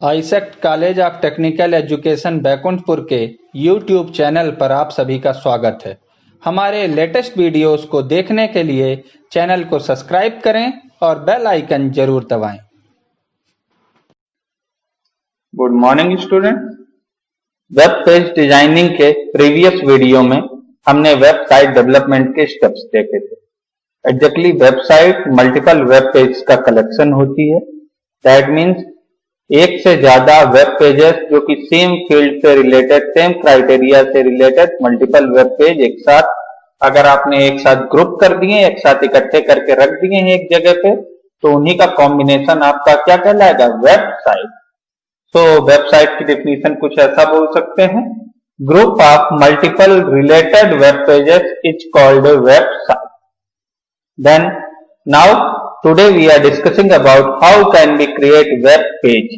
AISECT college of technical education Baikunthpur के YouTube channel पर आप सभी का स्वागत है। हमारे लेटेस्ट वीडियोस को देखने के लिए चैनल को सब्सक्राइब करें और बेल आइकन जरूर दबाएं। Good morning student. Web page designing के प्रीवियस वीडियो में हमने वेबसाइट डेवलपमेंट के स्टेप्स देखे थे। Exactly website multiple web page का कलेक्शन होती है। दैट मीन्स एक से ज्यादा वेब पेजेस जो कि सेम फील्ड से रिलेटेड, सेम क्राइटेरिया से रिलेटेड मल्टीपल वेब पेज एक साथ अगर आपने एक साथ ग्रुप कर दिए, एक साथ इकट्ठे करके रख दिए हैं एक जगह पे, तो उन्हीं का कॉम्बिनेशन आपका क्या कहलाएगा? वेबसाइट। तो वेबसाइट की डेफिनेशन कुछ ऐसा बोल सकते हैं, group of multiple related web pages is called a website. Then now today we are discussing about how can we create web page।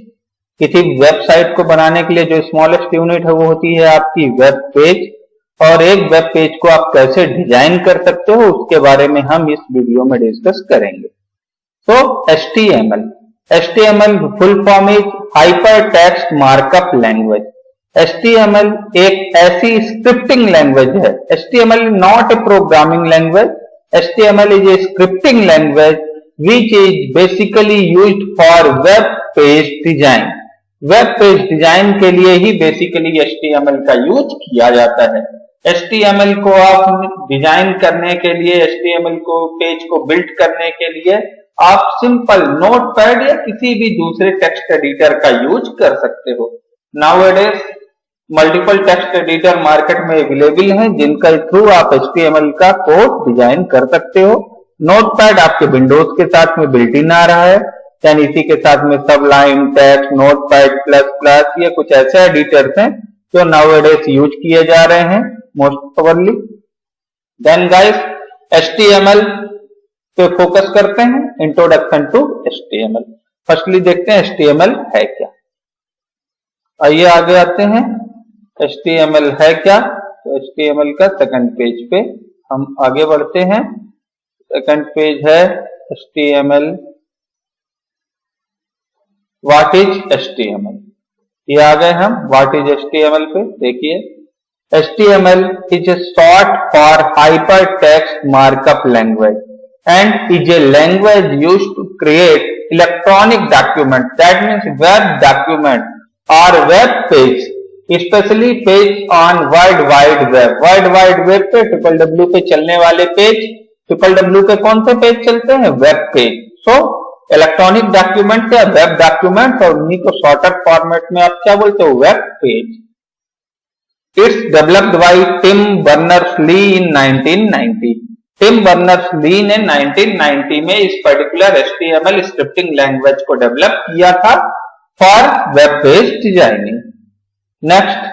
किसी वेबसाइट को बनाने के लिए जो स्मॉलेस्ट यूनिट है वो होती है आपकी वेब पेज, और एक वेब पेज को आप कैसे डिजाइन कर सकते हो उसके बारे में हम इस वीडियो में डिस्कस करेंगे। तो HTML full form is hyper text markup language. HTML एक ऐसी स्क्रिप्टिंग लैंग्वेज है। HTML not a programming language, HTML is A scripting language which is basically used for web page design। Web page design के लिए ही basically HTML का use किया जाता है। HTML को आप डिजाइन करने के लिए, HTML को पेज को बिल्ड करने के लिए आप सिंपल नोटपैड या किसी भी दूसरे टेक्स्ट एडिटर का यूज कर सकते हो। Nowadays multiple text editor market में अवेलेबल हैं जिनका थ्रू आप HTML का कोड डिजाइन कर सकते हो। नोटपैड आपके विंडोज के साथ में बिल्ट इन आ रहा है, यानी इसी के साथ में सबलाइन, टेक्स्ट, नोटपैड प्लस प्लस, ये कुछ ऐसे एडिटर्स हैं जो नाउअडेज यूज किए जा रहे हैं most probably. Then guys HTML पे फोकस करते हैं, इंट्रोडक्शन टू HTML। फर्स्टली देखते हैं HTML है क्या। आइए आगे आते हैं, HTML है क्या। तो HTML का सेकंड पेज पे हम आगे बढ़ते हैं। सेकंड पेज है HTML। व्हाट इज HTML, ये आ गए हम व्हाट इज HTML पे। देखिए HTML is a short for hyper text markup language and is a language used to create electronic document, that means web document और web page, specially page on world wide web. World wide web पे www पे चलने वाले page, www पे कौन से page चलते हैं? Web page. So electronic document या वेब डॉक्यूमेंट, और उन्हीं को शॉर्टर फॉर्मेट में आप क्या बोलते हो? Web page. It's developed by Tim Berners Lee in 1990। Tim Berners Lee ने 1990 में इस पर्टिकुलर HTML स्क्रिप्टिंग लैंग्वेज को डेवलप किया था for web page designing. Next,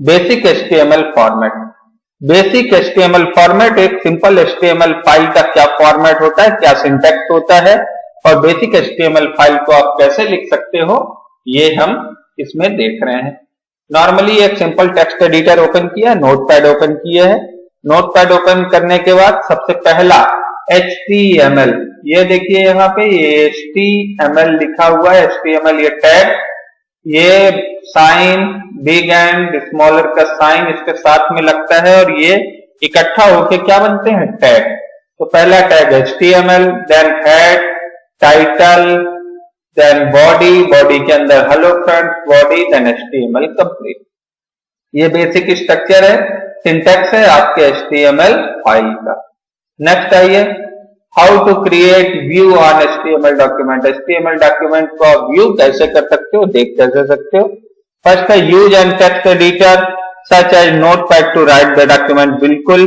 basic HTML format. Basic HTML format एक सिंपल HTML फाइल का क्या फॉर्मेट होता है, क्या सिंटैक्स होता है, और बेसिक HTML फाइल को आप कैसे लिख सकते हो, ये हम इसमें देख रहे हैं। नॉर्मली एक सिंपल टेक्स्ट एडिटर ओपन किया, नोटपैड ओपन किया है। नोटपैड ओपन करने के बाद सबसे पहला HTML, ये देखिए यहाँ पे ये HTML लिखा हुआ है। HTML ये टैग, ये साइन, बिग एंड स्मॉलर का साइन इसके साथ में लगता है, और ये इकट्ठा होके क्या बनते हैं? टैग। तो पहला tag HTML, then head, title, then body, body के अंदर hello friends body, then HTML complete. ये बेसिक स्ट्रक्चर है, सिंटैक्स है आपके HTML फाइल का। नेक्स्ट आइए, how to create view on HTML document. HTML document को आप व्यू कैसे कर सकते हो, देख कैसे सकते हो। फर्स्ट है use and text editor such as notepad to write the document. बिल्कुल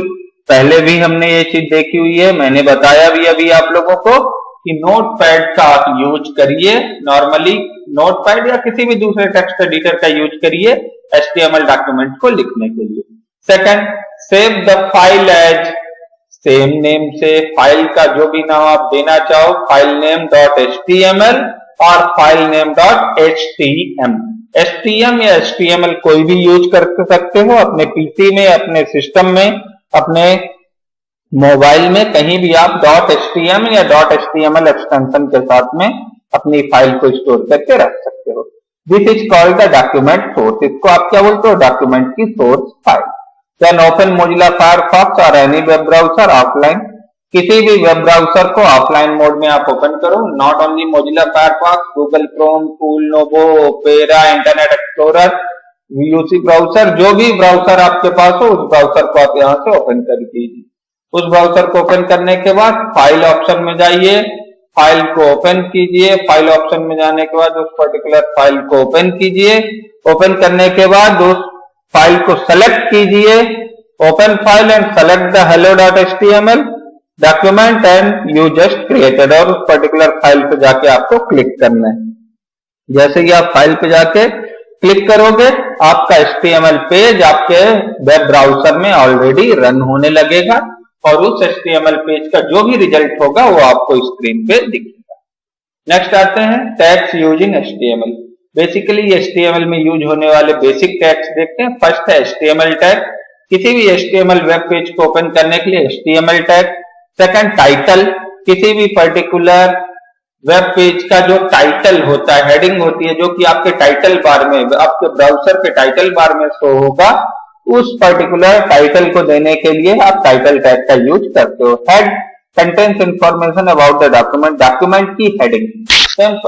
पहले भी हमने ये चीज देखी हुई है, मैंने बताया भी अभी आप लोगों को कि नोटपैड का आप यूज करिए। नॉर्मली नोटपैड या किसी भी दूसरे टेक्स्ट एडिटर का यूज करिए HTML डॉक्यूमेंट को लिखने के लिए। Second, save the file as same name से, फाइल का जो भी नाम आप देना चाहो, फाइल नेम .html और फाइल नेम .htm। HTM या HTML कोई भी यूज कर सकते हो अपने पीसी में, अपने सिस्टम में, अपने मोबाइल में, कहीं भी आप .htm या .html एक्सटेंशन के साथ में अपनी फाइल को स्टोर करके रख सकते हो। This is called the document source. इसको आप क्या बोलते हो? डॉक्यूमेंट की source file. Then open Mozilla Firefox or any web browser offline. किसी भी वेब ब्राउजर को ऑफलाइन मोड में आप ओपन करो। Not only Mozilla Firefox, Google Chrome, Cool Novo, Opera, Internet Explorer, UC browser, जो भी ब्राउजर आपके पास हो उस ब्राउजर को आप यहाँ से ओपन कर दीजिए। उस ब्राउजर को ओपन करने के बाद फाइल ऑप्शन में जाइए, फाइल को ओपन कीजिए। फाइल ऑप्शन में जाने के बाद उस पर्टिकुलर फाइल को ओपन कीजिए। ओपन करने के बाद उस फाइल को सेलेक्ट कीजिए, open file and select the hello.html document and you just created, और उस पर्टिकुलर फाइल पे जाके आपको क्लिक करना है। जैसे कि आप फाइल पे जाके क्लिक करोगे, आपका HTML पेज आपके वेब ब्राउजर में ऑलरेडी रन होने लगेगा और उस HTML पेज का जो भी रिजल्ट होगा वो आपको स्क्रीन पे दिखेगा। नेक्स्ट आते हैं tags use in HTML। Basically HTML में यूज होने वाले बेसिक टैग्स देखते हैं। फर्स्ट है HTML टैग। किसी भी HTML वेब पेज को ओपन करने के लिए HTML टैग। सेकंड टाइटल, किसी भी पर्टिकुलर वेब पेज का जो टाइटल होता है, हेडिंग होती है, जो कि आपके टाइटल बार में, आपके ब्राउजर के टाइटल बार में शो होगा, उस पर्टिकुलर टाइटल को देने के लिए आप टाइटल टैग का यूज करते हो। Head contains information about the document, document की हेडिंग।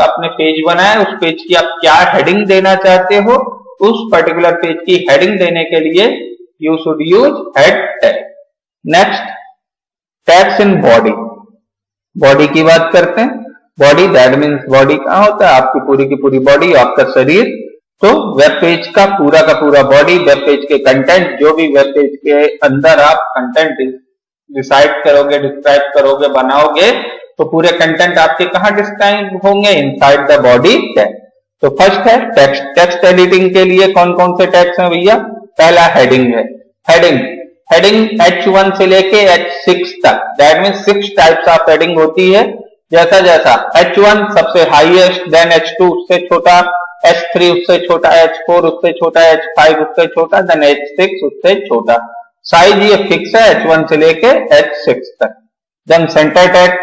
आपने पेज बनाया, उस पेज की आप क्या हेडिंग देना चाहते हो, उस पर्टिकुलर पेज की हेडिंग देने के लिए you should use head tag. Next tags in body. Body की बात करते हैं। बॉडी दैट मीन्स बॉडी कहाँ होता है? आपकी पूरी की पूरी बॉडी, आपका शरीर। तो वेब पेज का पूरा बॉडी, वेब पेज के कंटेंट, जो भी वेब पेज के अंदर आप कंटेंट डिसाइड करोगे, डिस्क्राइब करोगे, बनाओगे, तो पूरे कंटेंट आपके कहाँ डिस्क्राइब होंगे? Inside the body tag. तो फर्स्ट है टेक्स्ट। टेक्स्ट एडिटिंग के लिए कौन कौन से टैग्स हैं भैया? पहला हेडिंग है। हेडिंग H1 से लेके H6 तक, that means 6 types of heading होती है। जैसा जैसा H1 सबसे हाईएस्ट, देन H2 उससे छोटा, H3 उससे छोटा, H4 उससे छोटा, H5 उससे छोटा, देन H6 उससे छोटा। साइज ये फिक्स है H1 से लेके H6 तक। Then center tag.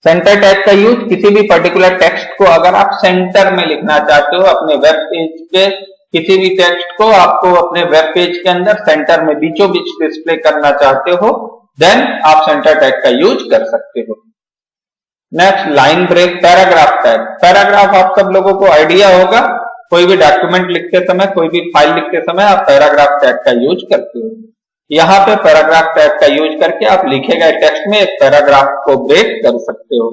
Center tag का यूज किसी भी पर्टिकुलर टेक्स्ट को अगर आप सेंटर में लिखना चाहते हो, अपने वेब पेज के किसी भी टेक्स्ट को आपको अपने वेब पेज के अंदर सेंटर में बीचों बीच डिस्प्ले करना चाहते हो, देन आप सेंटर टैग का यूज कर सकते हो। Next line break. Paragraph tag. Paragraph आप सब लोगों को आइडिया होगा, कोई भी डॉक्यूमेंट लिखते समय, कोई भी फाइल लिखते समय आप पैराग्राफ टैग का यूज करते हो। यहाँ पे पैराग्राफ टैग का यूज करके आप लिखे गए टेक्स्ट में एक पैराग्राफ को ब्रेक कर सकते हो।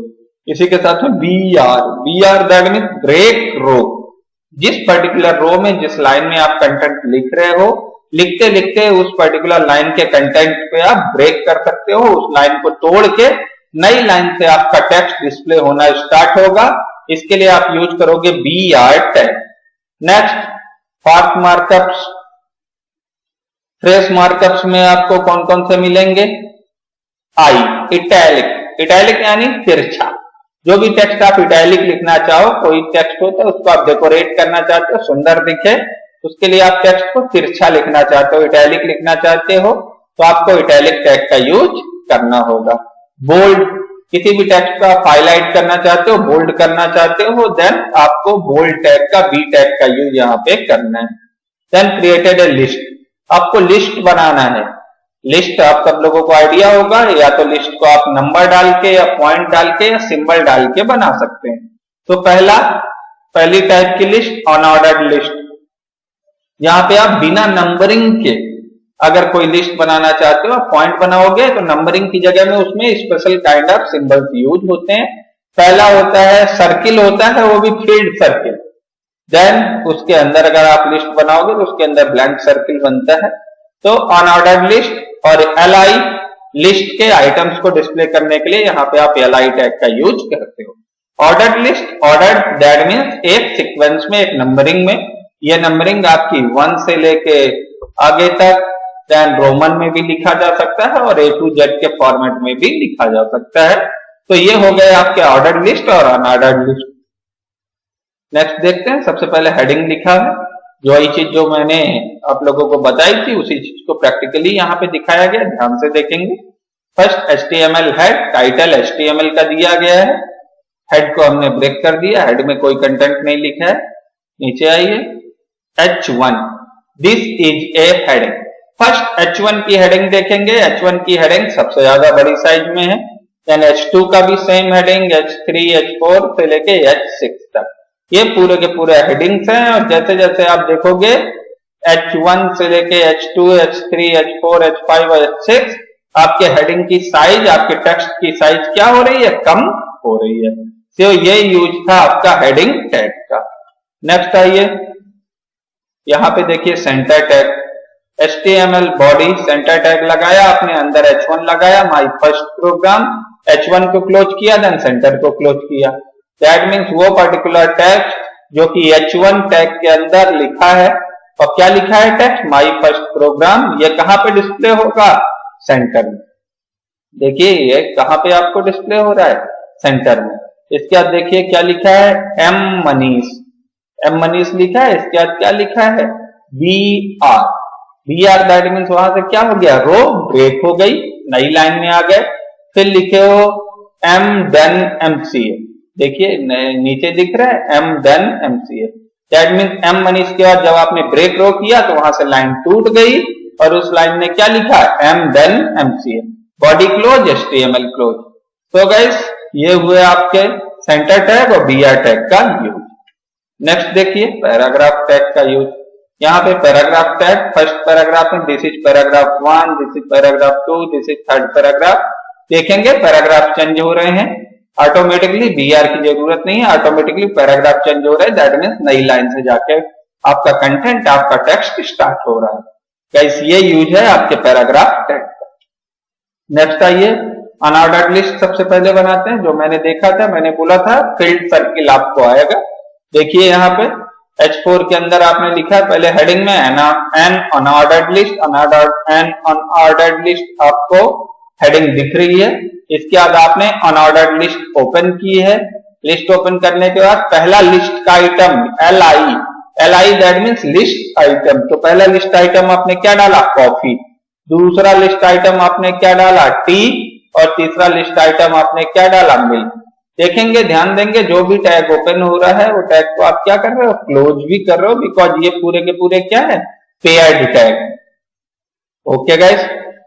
इसी के साथ में BR दैट मीन्स ब्रेक रो। जिस पर्टिकुलर रो में, जिस लाइन में आप कंटेंट लिख रहे हो, लिखते लिखते उस पर्टिकुलर लाइन के कंटेंट पे आप ब्रेक कर सकते हो। उस लाइन को तोड़ के नई लाइन से आपका टेक्स्ट डिस्प्ले होना स्टार्ट होगा। इसके लिए आप यूज करोगे BR tag. Next fast markups. Fresh markups में आपको कौन कौन से मिलेंगे? इटैलिक यानी तिरछा। जो भी टेक्स्ट आप इटैलिक लिखना चाहो, कोई टेक्स्ट होता है उसको आप डेकोरेट करना चाहते हो, सुंदर दिखे, उसके लिए आप टेक्स्ट को तिरछा लिखना चाहते हो, इटैलिक लिखना चाहते हो, तो आपको इटैलिक टैग का यूज करना होगा। बोल्ड, किसी भी टेक्स्ट को आप हाईलाइट करना चाहते हो, बोल्ड करना चाहते हो, देन आपको बोल्ड टैग का, B टैग का यूज यहाँ पे करना है। Then created a list. आपको लिस्ट बनाना है। लिस्ट आप सब लोगों को आइडिया होगा, या तो लिस्ट को आप नंबर डाल के या पॉइंट डाल के या सिंबल डाल के बना सकते हैं। तो पहली टाइप की लिस्ट अनऑर्डर्ड लिस्ट। यहाँ पे आप बिना नंबरिंग के अगर कोई लिस्ट बनाना चाहते हो, आप पॉइंट बनाओगे तो नंबरिंग की जगह में उसमें special kind of symbols use होते हैं। पहला होता है सर्किल होता है, वो भी फील्ड सर्किल। देन उसके अंदर अगर आप लिस्ट बनाओगे तो उसके अंदर ब्लैंक सर्किल बनता है। तो अनऑर्डर्ड लिस्ट और LI, लिस्ट के आइटम्स को डिस्प्ले करने के लिए यहाँ पे आप LI टैग का यूज करते हो। Ordered list, ordered that means एक सीक्वेंस में, एक नंबरिंग में। ये नंबरिंग आपकी 1 से लेके आगे तक, देन रोमन में भी लिखा जा सकता है और A to Z के फॉर्मेट में भी लिखा जा सकता है। तो ये हो गए आपके ऑर्डर्ड लिस्ट और अनऑर्डर्ड लिस्ट। नेक्स्ट देखते हैं। सबसे पहले हेडिंग लिखा है, जो ये चीज जो मैंने आप लोगों को बताई थी उसी चीज को प्रैक्टिकली यहाँ पे दिखाया गया, ध्यान से देखेंगे। First HTML head, title HTML का दिया गया है। हेड को हमने ब्रेक कर दिया, हेड में कोई कंटेंट नहीं लिखा है। नीचे आइए, H1, this is a heading. First H1 की हेडिंग देखेंगे। H1 की हेडिंग सबसे ज्यादा बड़ी साइज में है। देन H2 का भी सेम हेडिंग, H3, H4 से लेके H6 तक, ये पूरे के पूरे हेडिंग्स हैं। और जैसे जैसे आप देखोगे H1 से लेके H2, H3, H4, H5 और H6, आपके हेडिंग की साइज, आपके टेक्स्ट की साइज क्या हो रही है? कम हो रही है। तो ये यूज था आपका हेडिंग टैग का। नेक्स्ट आइए, यहां पे देखिए centre tag, HTML body centre tag लगाया आपने, अंदर H1 लगाया, माई फर्स्ट प्रोग्राम, H1 को क्लोज किया, देन सेंटर को क्लोज किया। दैट मीन्स वो पर्टिकुलर टेक्स्ट जो कि H1 टैग के अंदर लिखा है, और क्या लिखा है टेक्स्ट? माई फर्स्ट प्रोग्राम, ये कहां पे डिस्प्ले होगा? सेंटर में। देखिए ये कहां पे आपको डिस्प्ले हो रहा है? सेंटर में। इसके बाद देखिए क्या लिखा है? एम मनीष, एम मनीष लिखा है। इसके बाद क्या लिखा है? BR, BR दैट मीन्स वहां से क्या हो गया? रो ब्रेक हो गई, नई लाइन में आ गए। फिर लिखे हो M then MCA, देखिए नीचे दिख रहा है M then MCA, that means M Manish के बाद जब आपने ब्रेक रो किया तो वहां से लाइन टूट गई और उस लाइन में क्या लिखा? M then MCA, body close, HTML close. तो गाइस ये हुए आपके सेंटर टैग और BR टैग का यूज। नेक्स्ट देखिए पैराग्राफ टैग का यूज। यहाँ पे पैराग्राफ टैग, फर्स्ट पैराग्राफ में this is paragraph 1, this is paragraph 2, this is third paragraph. देखेंगे पैराग्राफ चेंज हो रहे हैं ऑटोमेटिकली, BR की जरूरत नहीं है, ऑटोमेटिकली पैराग्राफ चेंज हो रहा है। दैट मीन्स नई लाइन से जाके आपका कंटेंट, आपका टेक्स्ट स्टार्ट हो रहा है। गाइस ये यूज है आपके पैराग्राफ टैग का। नेक्स्ट आइए, अनऑर्डर्ड लिस्ट सबसे पहले बनाते हैं। जो मैंने देखा था, मैंने बोला था फील्ड सर्किल आपको आएगा। देखिए यहाँ पे H4 के अंदर आपने लिखा है पहले हेडिंग में an unordered list, an unordered list आपको हेडिंग दिख रही है। इसके बाद आपने अनऑर्डर्ड लिस्ट ओपन की है। लिस्ट ओपन करने के बाद पहला लिस्ट का item LI that means list item, तो पहला लिस्ट आइटम आपने क्या डाला? कॉफी। दूसरा लिस्ट आइटम आपने क्या डाला? टी। और तीसरा लिस्ट आइटम आपने क्या डाला? मिल्क। देखेंगे, ध्यान देंगे, जो भी टैग ओपन हो रहा है वो टैग को आप क्या कर रहे हो? क्लोज भी कर रहे हो, बिकॉज ये पूरे के पूरे क्या है? Paired tag. Okay guys,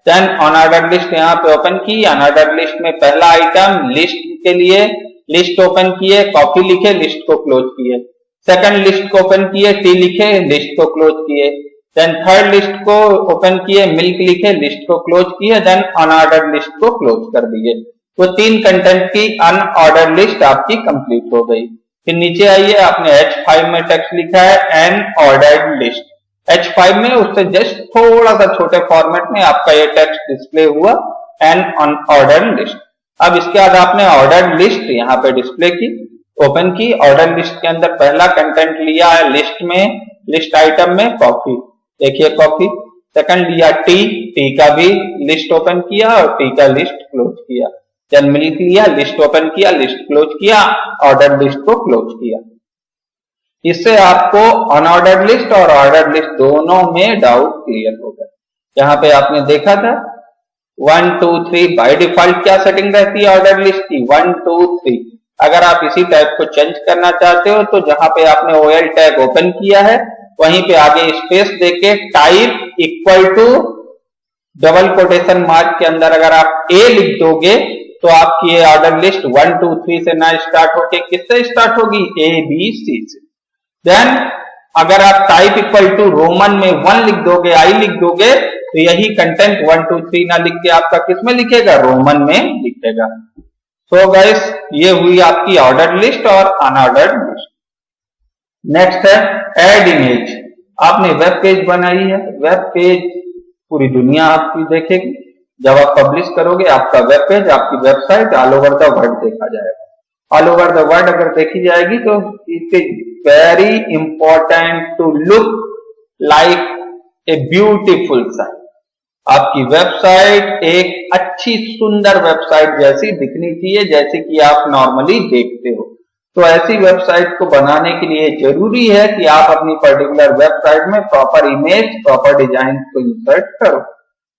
then unordered list यहाँ पे ओपन की। अनऑर्डर्ड लिस्ट में पहला आइटम लिस्ट के लिए लिस्ट ओपन किए, कॉफी लिखे, लिस्ट को क्लोज किए। सेकंड लिस्ट को ओपन किए, टी लिखे, लिस्ट को क्लोज किए। देन थर्ड लिस्ट को ओपन किए, मिल्क लिखे, लिस्ट को क्लोज किए। देन अनऑर्डर्ड लिस्ट को क्लोज कर दिए। वो 3 कंटेंट की अनऑर्डर्ड लिस्ट आपकी कंप्लीट हो गई। फिर नीचे आइए, आपने H5 में टेक्स्ट लिखा है एन ऑर्डर्ड लिस्ट। H5 में उससे जस्ट थोड़ा सा छोटे फॉर्मेट में आपका ये टेक्स्ट डिस्प्ले हुआ, एन अनऑर्डर्ड लिस्ट। अब इसके बाद आपने ऑर्डर्ड लिस्ट यहाँ पे डिस्प्ले की, ओपन की। ऑर्डर लिस्ट के अंदर पहला कंटेंट लिया है लिस्ट में, लिस्ट आइटम में कॉफी, देखिए कॉफी। सेकंड लिया टी का भी लिस्ट ओपन किया और टी का लिस्ट क्लोज किया। देन मिल्क लिया, लिस्ट ओपन किया, लिस्ट क्लोज किया, ऑर्डर लिस्ट को क्लोज किया। इससे आपको अनऑर्डर्ड लिस्ट और ऑर्डर्ड लिस्ट दोनों में डाउट क्लियर हो गया। यहाँ पे आपने देखा था 1 2 3 बाय डिफॉल्ट क्या सेटिंग रहती है ऑर्डर लिस्ट की? 1 2 3। अगर आप इसी टाइप को चेंज करना चाहते हो तो जहां पे आपने OL टैग ओपन किया है वहीं पे आगे स्पेस देके type equal to double quotation mark के अंदर अगर आप A लिख दोगे तो आपकी ये ऑर्डर लिस्ट 1 2 3 से ना स्टार्ट होके किससे स्टार्ट होगी? ABC से। देन अगर आप टाइप इक्वल टू रोमन में 1 लिख दोगे, I लिख दोगे, तो यही कंटेंट 1 2 3 ना लिख के आपका किसमें लिखेगा? रोमन में लिखेगा। सो गाइस ये हुई आपकी ऑर्डर लिस्ट और अनऑर्डर्ड लिस्ट। नेक्स्ट है ऐड इमेज। आपने वेब पेज बनाई है, वेब पेज पूरी दुनिया आपकी देखेगी। जब आप पब्लिश करोगे आपका वेब पेज, आपकी website all over the world देखा जाएगा। ऑल ओवर द वर्ल्ड अगर देखी जाएगी तो it is very important to look like a beautiful site. आपकी वेबसाइट एक अच्छी सुंदर वेबसाइट जैसी दिखनी चाहिए, जैसे कि आप नॉर्मली देखते हो। तो ऐसी वेबसाइट को बनाने के लिए जरूरी है कि आप अपनी पर्टिकुलर वेबसाइट में प्रॉपर इमेज, प्रॉपर डिजाइन को इंसर्ट करो।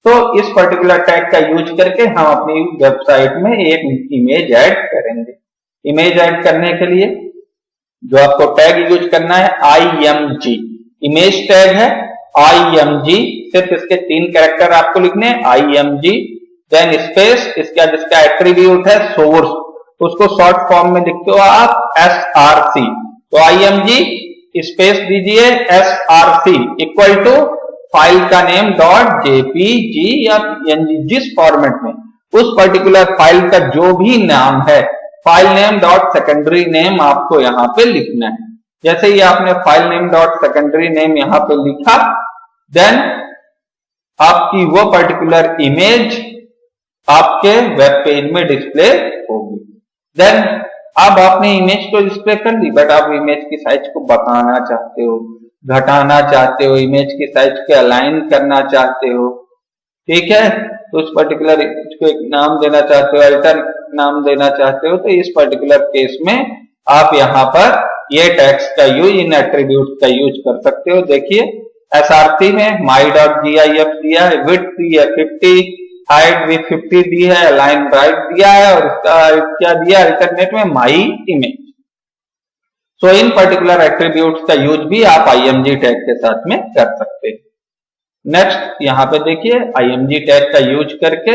तो इस पर्टिकुलर टैग का यूज करके हम अपनी वेबसाइट में एक इमेज ऐड करेंगे। इमेज ऐड करने के लिए जो आपको टैग यूज करना है IMG, इमेज टैग है IMG, सिर्फ इसके 3 कैरेक्टर आपको लिखने हैं IMG, देन स्पेस, इसका जिसका एट्रीब्यूट है सोर्स, उसको शॉर्ट फॉर्म में लिखते हो आप SRC, तो IMG स्पेस दीजिए SRC इक्वल टू फाइल का नेम .jpg या PNG, जिस फॉर्मेट में उस पर्टिकुलर फाइल का जो भी नाम है, फाइल नेम सेकेंडरी नेम आपको यहाँ पे लिखना है। जैसे ही आपने फाइल नेम सेकेंडरी नेम यहाँ पे लिखा, देन आपकी वो पर्टिकुलर इमेज आपके वेब पेज में डिस्प्ले होगी। देन अब आपने इमेज को डिस्प्ले कर दी, बट आप इमेज की साइज को बढ़ाना चाहते हो, घटाना चाहते हो, इमेज की साइज के अलाइन करना चाहते हो, ठीक है, तो उस पर्टिकुलर को एक नाम देना चाहते हो, अल्टर नाम देना चाहते हो, तो इस पर्टिकुलर केस में आप यहाँ पर ये टैग्स का यूज, इन एट्रीब्यूट का यूज कर सकते हो। देखिए SRC में my.gif दिया है, विड्थ दी है 50, हाइट भी 50 दी है, अलाइन राइट दिया है, और इसका क्या दिया अल्टरनेट में my image. So in particular attributes का यूज भी आप IMG टैग के साथ में कर सकते हैं। नेक्स्ट यहाँ पे देखिए IMG टैग का यूज करके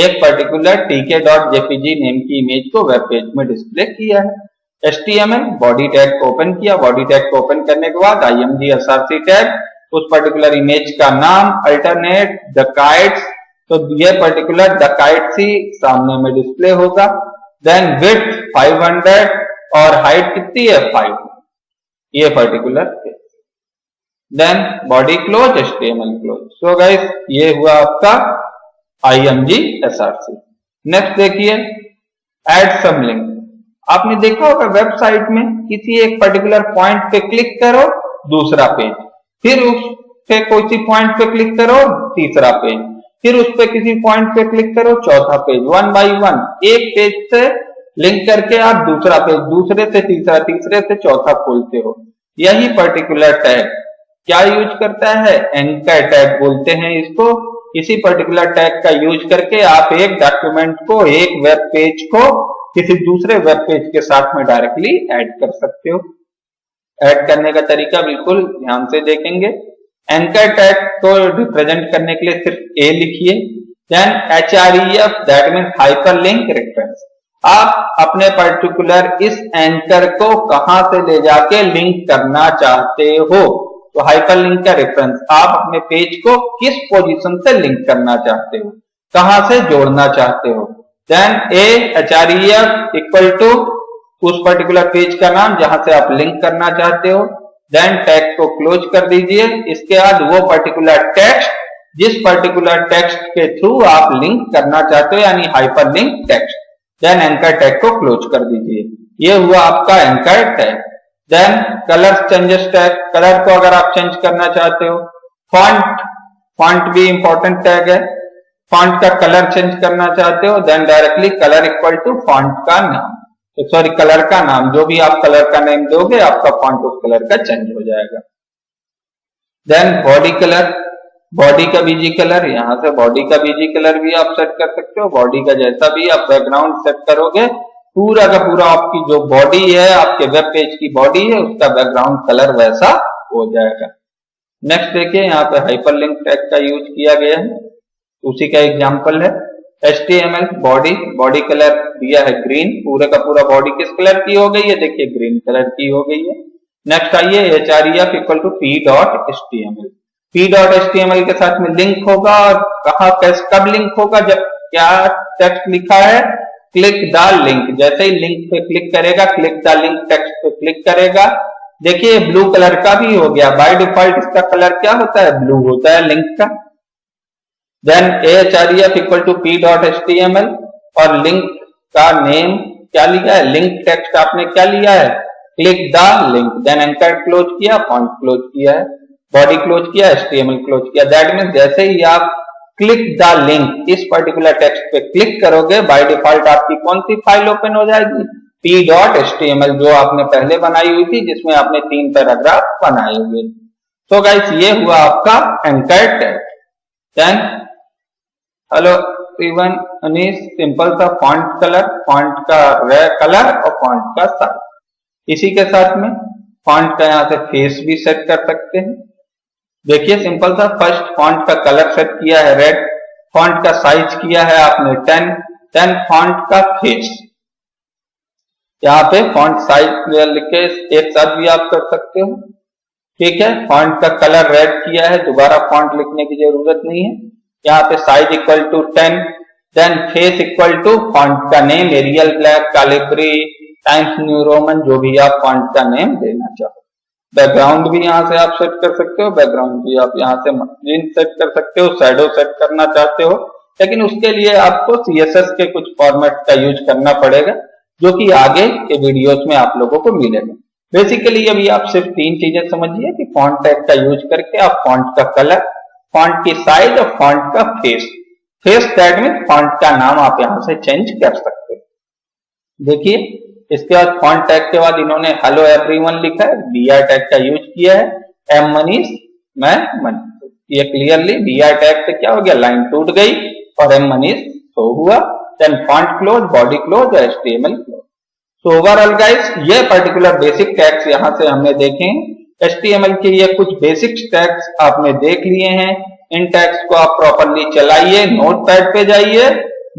एक पर्टिकुलर tk.jpg नेम की इमेज को वेब पेज में डिस्प्ले किया है। HTML बॉडी टैग को ओपन किया, बॉडी टैग को ओपन करने के बाद IMG SRC टैग, उस पर्टिकुलर इमेज का नाम अल्टरनेट द काइट्स, तो ये पर्टिकुलर द काइट्स ही सामने में डिस्प्ले होगा। देन विड्थ 500 और हाइट कितनी है 5, ये particular. Then body close HTML close. So guys ये हुआ आपका IMG SRC। नेक्स्ट देखिए एड सम लिंक। आपने देखा होगा वेबसाइट में किसी एक पर्टिकुलर पॉइंट पे क्लिक करो दूसरा पेज, फिर उस पे कोई पॉइंट पे क्लिक करो तीसरा पेज, फिर उस पे किसी पॉइंट पे क्लिक करो चौथा पेज, 1 बाय 1 एक पेज से लिंक करके आप दूसरा पेज, दूसरे से तीसरा, तीसरे से चौथा खोलते हो। यही पर्टिकुलर टैग क्या यूज करता है, एंकर टैग बोलते हैं इसको। इसी पर्टिकुलर टैग का यूज करके आप एक डॉक्यूमेंट को, एक वेब पेज को किसी दूसरे वेब पेज के साथ में डायरेक्टली ऐड कर सकते हो। ऐड करने का तरीका बिल्कुल ध्यान से देखेंगे। एंकर टैग को रिप्रेजेंट करने के लिए सिर्फ A लिखिए, then HREF that means hyperlink reference. आप अपने पर्टिकुलर इस एंकर को कहां से ले जाके लिंक करना चाहते हो, तो हाइपरलिंक का रेफरेंस आप अपने पेज को किस पोजीशन से लिंक करना चाहते हो, कहां से जोड़ना चाहते हो। देन HREF इक्वल टू उस पर्टिकुलर पेज का नाम जहां से आप लिंक करना चाहते हो। देन टैग को क्लोज कर दीजिए। इसके बाद वो पर्टिकुलर टेक्स्ट जिस पर्टिकुलर टेक्स्ट के थ्रू आप लिंक करना चाहते हो, यानी hyperlink text, then anchor tag को क्लोज कर दीजिए। ये हुआ आपका anchor tag. Then colour changes tag, colour को अगर आप चेंज करना चाहते हो। फॉन्ट भी इंपॉर्टेंट टैग है, फॉन्ट का कलर चेंज करना चाहते हो, then directly colour equal to font का नाम, सॉरी कलर का नाम, जो भी आप कलर का नेम दोगे आपका फॉन्ट उस कलर का चेंज हो जाएगा। देन बॉडी कलर, बॉडी का बीजी कलर, यहां से बॉडी का बीजी कलर भी आप सेट कर सकते हो। बॉडी का जैसा भी आप बैकग्राउंड सेट करोगे, पूरा का पूरा आपकी जो बॉडी है, आपके वेब पेज की बॉडी है, उसका बैकग्राउंड कलर वैसा हो जाएगा। नेक्स्ट देखिए यहाँ पे हाइपरलिंक टैग का यूज किया गया है, उसी का एग्जांपल है। HTML बॉडी, बॉडी कलर दिया है ग्रीन, पूरे का पूरा बॉडी किस कलर की हो गई है, देखिए ग्रीन कलर की हो गई है। नेक्स्ट आइए HREF equal to p.html। p.html के साथ में लिंक होगा, और कहाँ कब लिंक होगा, जब क्या टेक्स्ट लिखा है, क्लिक द लिंक। जैसे ही लिंक पे क्लिक करेगा, क्लिक द लिंक टेक्स्ट पे क्लिक करेगा, देखिए ब्लू कलर का भी हो गया। बाय डिफॉल्ट इसका कलर क्या होता है, ब्लू होता है लिंक का। Then HREF equal to p.html और लिंक का नेम क्या लिया है, लिंक टेक्स्ट आपने क्या लिया है, click the link. Then anchor close किया, फॉन्ट क्लोज किया है, बॉडी क्लोज किया, HTML क्लोज किया। दैट मींस जैसे ही आप क्लिक द लिंक इस पर्टिकुलर टेक्स्ट पे क्लिक करोगे, बाय डिफॉल्ट आपकी कौन सी फाइल ओपन हो जाएगी, p.html, जो आपने पहले बनाई हुई थी, जिसमें आपने 3 पैराग्राफ बनाए हुए। तो गाइस ये हुआ आपका anchor tag. Then hello everyone, अनीस सिंपल सा फॉन्ट कलर, फॉन्ट का कलर और फॉन्ट का साइज, इसी के साथ में फॉन्ट का यहाँ से फेस भी सेट कर सकते हैं। देखिए सिंपल सा, फर्स्ट फॉन्ट का कलर सेट किया है रेड, फॉन्ट का साइज किया है आपने 10 फॉन्ट का फेस। यहाँ पे फॉन्ट साइज लिख के एक साथ भी आप कर सकते हो, ठीक है। फॉन्ट का कलर रेड किया है, दोबारा फॉन्ट लिखने की जरूरत नहीं है। यहाँ पे size equal to 10, then face equal to font का name, Arial Black, Calibri, Times New Roman, जो भी आप फॉन्ट का नेम देना चाहो। बैकग्राउंड भी यहाँ से आप सेट कर सकते हो, बैकग्राउंड भी आप यहाँ से ग्रीन सेट कर सकते हो, शैडो सेट करना चाहते हो, लेकिन उसके लिए आपको CSS के कुछ फॉर्मेट का यूज करना पड़ेगा, जो कि आगे के वीडियोस में आप लोगों को मिलेगा। बेसिकली अभी आप सिर्फ 3 चीजें समझिए कि फॉन्ट टैग का यूज करके आप फॉन्ट का कलर, फॉन्ट की साइज और फॉन्ट का फेस टैग में फॉन्ट का नाम आप यहां से चेंज कर सकते हैं। देखिए इसके बाद फॉन्ट टैग के बाद इन्होंने हेलो एवरीवन लिखा है, BR टैग का यूज किया है, एम मनीष मैं मनीष, ये क्लियरली BR टैग से क्या हो गया, लाइन टूट गई और एम मनीष शो हुआ। Then font close, body close और HTML क्लोज। तो ओवरऑल गाइस ये पर्टिकुलर बेसिक टैग्स यहाँ से हमने देखे हैं। HTML के ये कुछ बेसिक टैग्स आपने देख लिए हैं। इन टैग्स को आप प्रॉपरली चलाइए, नोटपैड पे जाइए,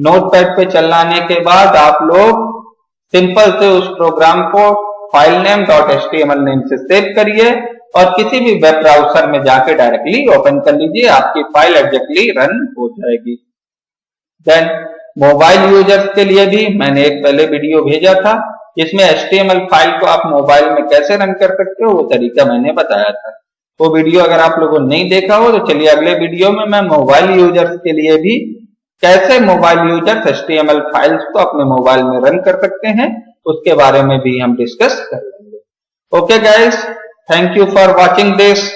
नोटपैड पे चलाने के बाद आप लोग सिंपल से उस प्रोग्राम को फाइल नेम .html नेम से सेव करिए और किसी भी वेब ब्राउजर में जाके डायरेक्टली ओपन कर लीजिए, आपकी फाइल एग्जैक्टली रन हो जाएगी। देन मोबाइल यूजर्स के लिए भी मैंने एक पहले वीडियो भेजा था, जिसमें HTML फाइल को आप मोबाइल में कैसे रन कर सकते हो वो तरीका मैंने बताया था। वो वीडियो अगर आप लोगों ने नहीं देखा हो तो चलिए अगले वीडियो में मैं मोबाइल यूजर्स के लिए भी कैसे मोबाइल यूजर्स HTML फाइल्स को अपने मोबाइल में रन कर सकते हैं उसके बारे में भी हम डिस्कस कर लेंगे। Okay guys, thank you for watching this.